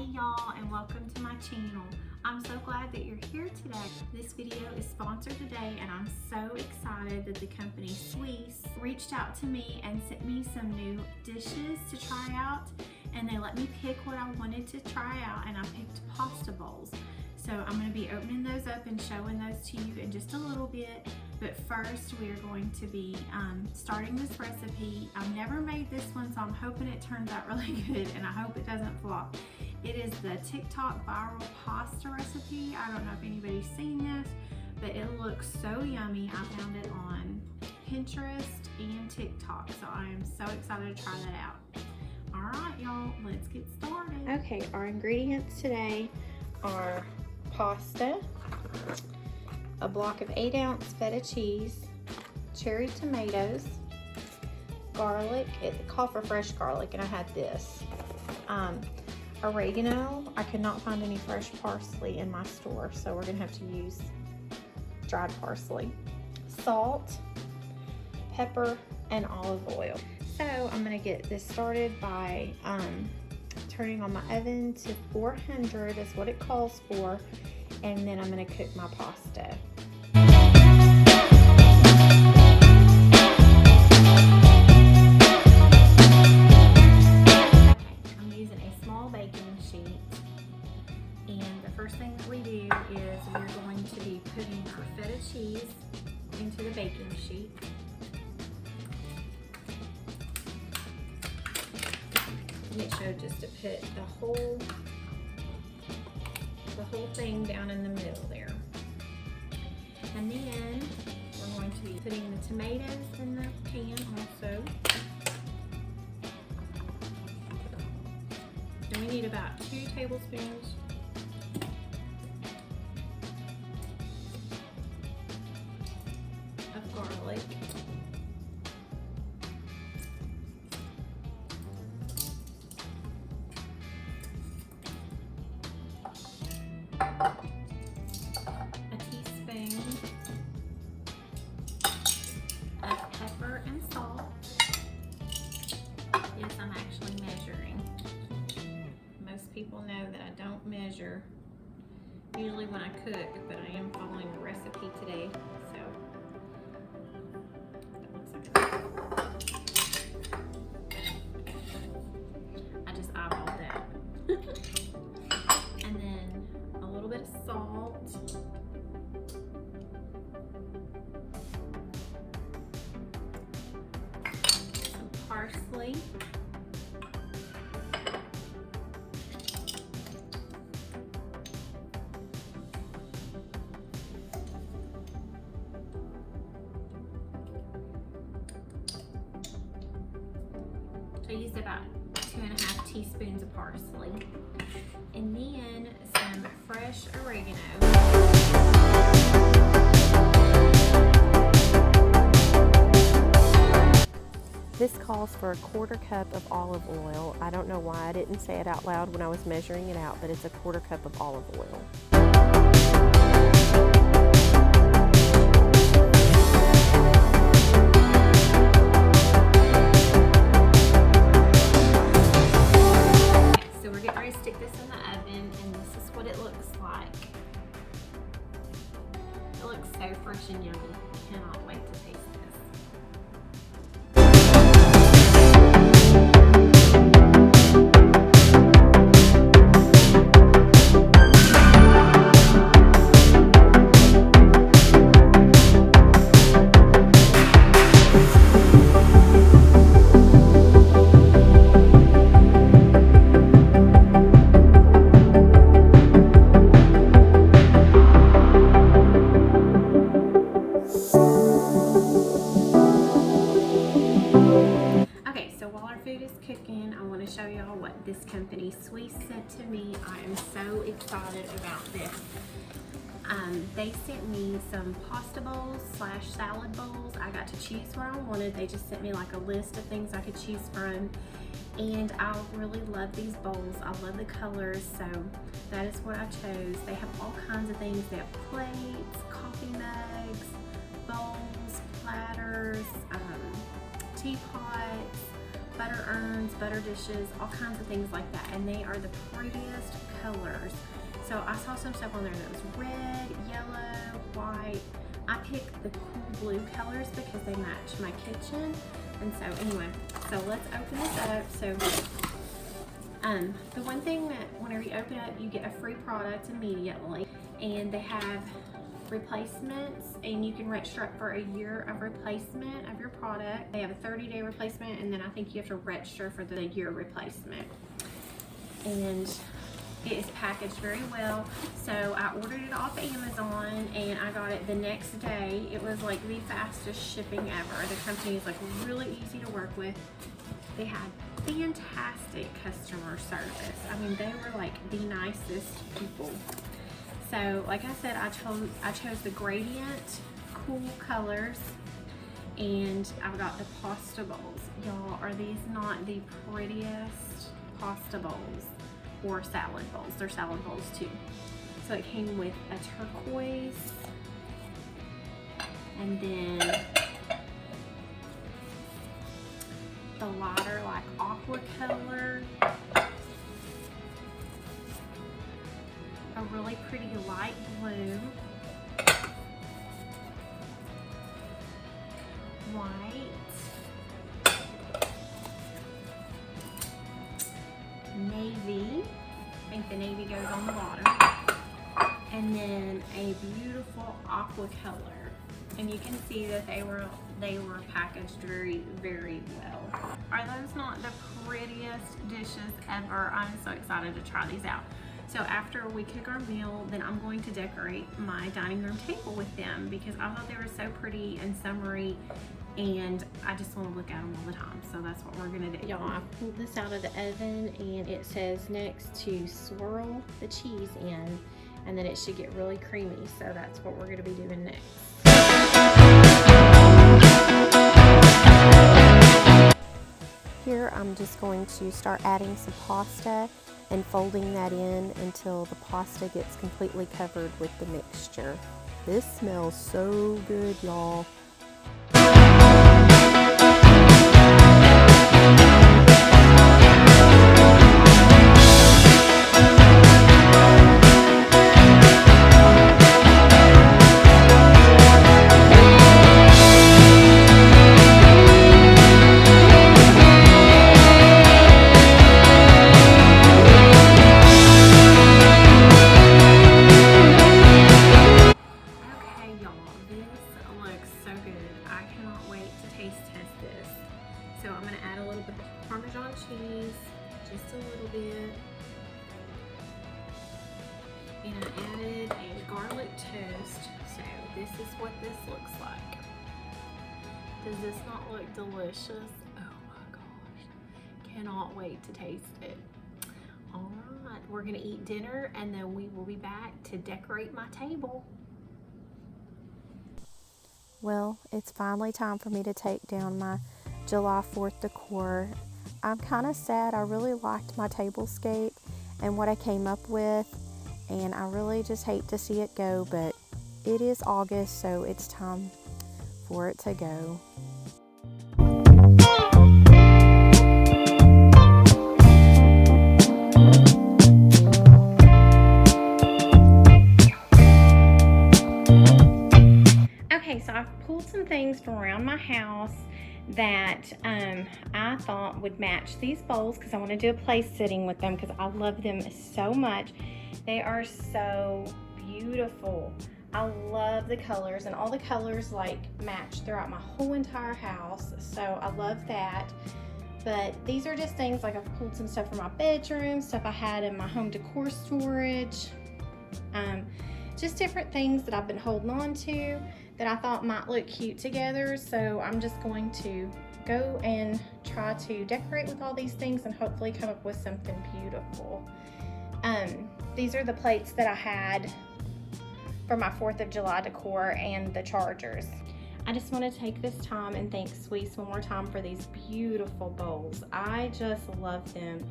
Hey y'all, and welcome to my channel. I'm so glad that you're here today. This video is sponsored today, and I'm so excited that the company Sweese reached out to me and sent me some new dishes to try out, and they let me pick what I wanted to try out, and I picked pasta bowls. So I'm going to be opening those up and showing those to you in just a little bit. But first, we are going to be starting this recipe. I've never made this one, so I'm hoping it turns out really good, and I hope it doesn't flop. It is the TikTok viral pasta recipe. I don't know if anybody's seen this, but it looks so yummy. I found it on Pinterest and TikTok, so I am so excited to try that out. All right, y'all, let's get started. Okay, our ingredients today are pasta, a block of 8-ounce feta cheese, cherry tomatoes, garlic. It called for fresh garlic, and I had this. Oregano. I could not find any fresh parsley in my store, so we're gonna have to use dried parsley. Salt, pepper, and olive oil. So I'm gonna get this started by turning on my oven to 400 is what it calls for, and then I'm gonna cook my pasta. First thing that we do is we're going to be putting our feta cheese into the baking sheet. Make sure just to put the whole thing down in the middle there. And then we're going to be putting the tomatoes in the pan also. And we need about 2 tablespoons of garlic. A teaspoon of pepper and salt. Yes, I'm actually measuring. Most people know that I don't measure usually when I cook, but I am following the recipe today, so I just eyeballed that. And then a little bit of salt. Some parsley. I used about 2.5 teaspoons of parsley, and then some fresh oregano. This calls for a 1/4 cup of olive oil. I don't know why I didn't say it out loud when I was measuring it out, but it's a 1/4 cup of olive oil. Stick this in the oven, and this is what it looks like. It looks so fresh and yummy. Cannot wait to taste this. Cooking, I want to show y'all what this company Sweese sent to me. I am so excited about this. They sent me some pasta bowls / salad bowls. I got to choose where I wanted. They just sent me like a list of things I could choose from, and I really love these bowls. I love the colors, so that is what I chose. They have all kinds of things. They have plates, coffee mugs, bowls, platters, teapots, butter urns, butter dishes, all kinds of things like that. And they are the prettiest colors. So I saw some stuff on there that was red, yellow, white. I picked the cool blue colors because they match my kitchen. And so anyway, so let's open this up. So the one thing that whenever you open it, you get a free product immediately. And they have replacements, and you can register up for a year of replacement of your product. They have a 30-day replacement, and then I think you have to register for the year replacement. And it is packaged very well. So I ordered it off Amazon and I got it the next day. It was like the fastest shipping ever. The company is like really easy to work with. They had fantastic customer service. I mean, they were like the nicest people. So like I said, I chose the gradient cool colors, and I've got the pasta bowls. Y'all, are these not the prettiest pasta bowls? Or salad bowls. They're salad bowls too. So it came with a turquoise, and then the lighter like aqua color, a really pretty light blue, white, navy. I think the navy goes on the bottom, and then a beautiful aqua color. And you can see that they were packaged very, very well. Are those not the prettiest dishes ever? I'm so excited to try these out. So after we cook our meal, then I'm going to decorate my dining room table with them because I thought they were so pretty and summery, and I just want to look at them all the time. So that's what we're gonna do. Y'all, I pulled this out of the oven, and it says next to swirl the cheese in, and then it should get really creamy. So that's what we're gonna be doing next. Here I'm just going to start adding some pasta and folding that in until the pasta gets completely covered with the mixture. This smells so good, y'all. And I added a garlic toast. So this is what this looks like. Does this not look delicious? Oh my gosh. Cannot wait to taste it. All right, we're gonna eat dinner and then we will be back to decorate my table. Well, it's finally time for me to take down my July 4th decor. I'm kind of sad. I really liked my tablescape and what I came up with, and I really just hate to see it go, but it is August, so it's time for it to go. Okay, so I've pulled some things from around my house that I thought would match these bowls because I want to do a place sitting with them because I love them so much. They are so beautiful. I love the colors, and all the colors like match throughout my whole entire house, so I love that. But these are just things like I've pulled some stuff from my bedroom, stuff I had in my home decor storage, just different things that I've been holding on to that I thought might look cute together. So I'm just going to go and try to decorate with all these things and hopefully come up with something beautiful. These are the plates that I had for my 4th of July decor and the chargers. I just want to take this time and thank Sweese one more time for these beautiful bowls. I just love them.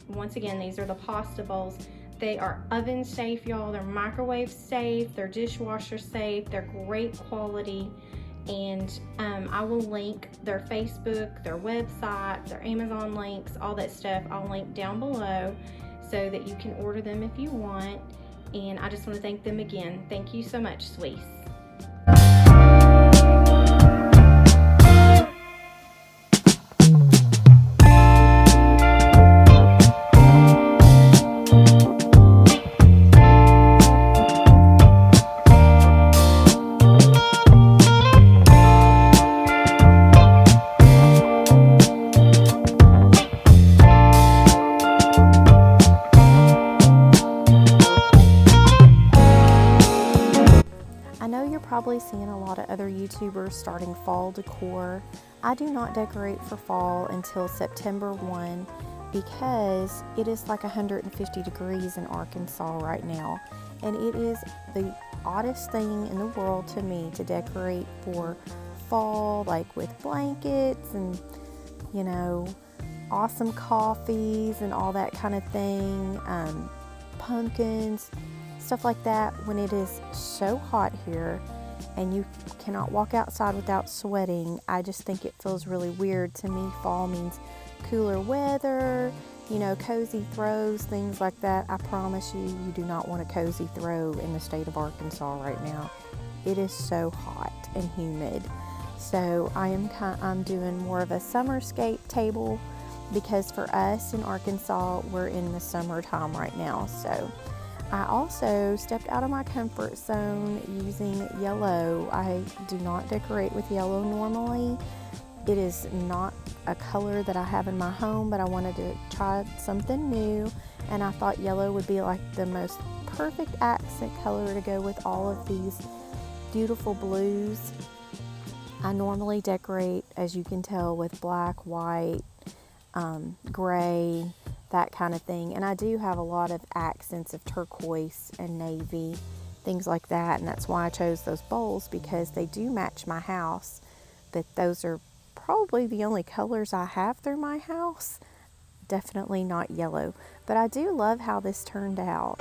Once again, these are the pasta bowls. They are oven safe, y'all. They're microwave safe. They're dishwasher safe. They're great quality. and I will link their Facebook, their website, their Amazon links, all that stuff. I'll link down below so that you can order them if you want. And I just want to thank them again. Thank you so much, Sweese. Probably seeing a lot of other YouTubers starting fall decor. I do not decorate for fall until September 1 because it is like 150 degrees in Arkansas right now, and it is the oddest thing in the world to me to decorate for fall, like with blankets and, you know, awesome coffees and all that kind of thing, pumpkins, stuff like that, when it is so hot here and you cannot walk outside without sweating. I just think it feels really weird. To me, fall means cooler weather, you know, cozy throws, things like that. I promise you, you do not want a cozy throw in the state of Arkansas right now. It is so hot and humid. So I'm doing more of a summerscape table because for us in Arkansas, we're in the summertime right now. So I also stepped out of my comfort zone using yellow. I do not decorate with yellow normally. It is not a color that I have in my home, but I wanted to try something new, and I thought yellow would be like the most perfect accent color to go with all of these beautiful blues. I normally decorate, as you can tell, with black, white, gray, that kind of thing, and I do have a lot of accents of turquoise and navy, things like that, and that's why I chose those bowls, because they do match my house, but those are probably the only colors I have through my house. Definitely not yellow, but I do love how this turned out.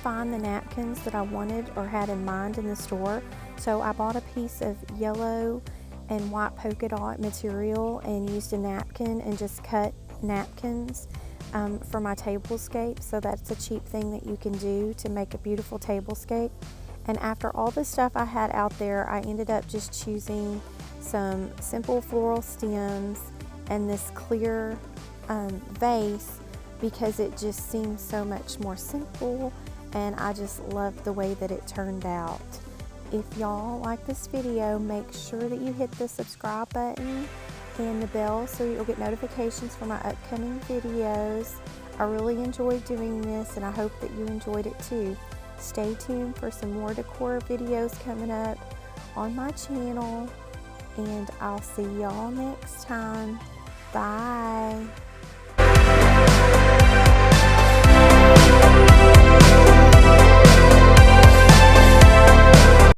Find the napkins that I wanted or had in mind in the store, so I bought a piece of yellow and white polka dot material and used a napkin and just cut napkins for my tablescape. So that's a cheap thing that you can do to make a beautiful tablescape. And after all the stuff I had out there, I ended up just choosing some simple floral stems and this clear vase because it just seems so much more simple, and I just love the way that it turned out. If y'all like this video, make sure that you hit the subscribe button and the bell so you'll get notifications for my upcoming videos. I really enjoyed doing this, and I hope that you enjoyed it too. Stay tuned for some more decor videos coming up on my channel, and I'll see y'all next time. Bye.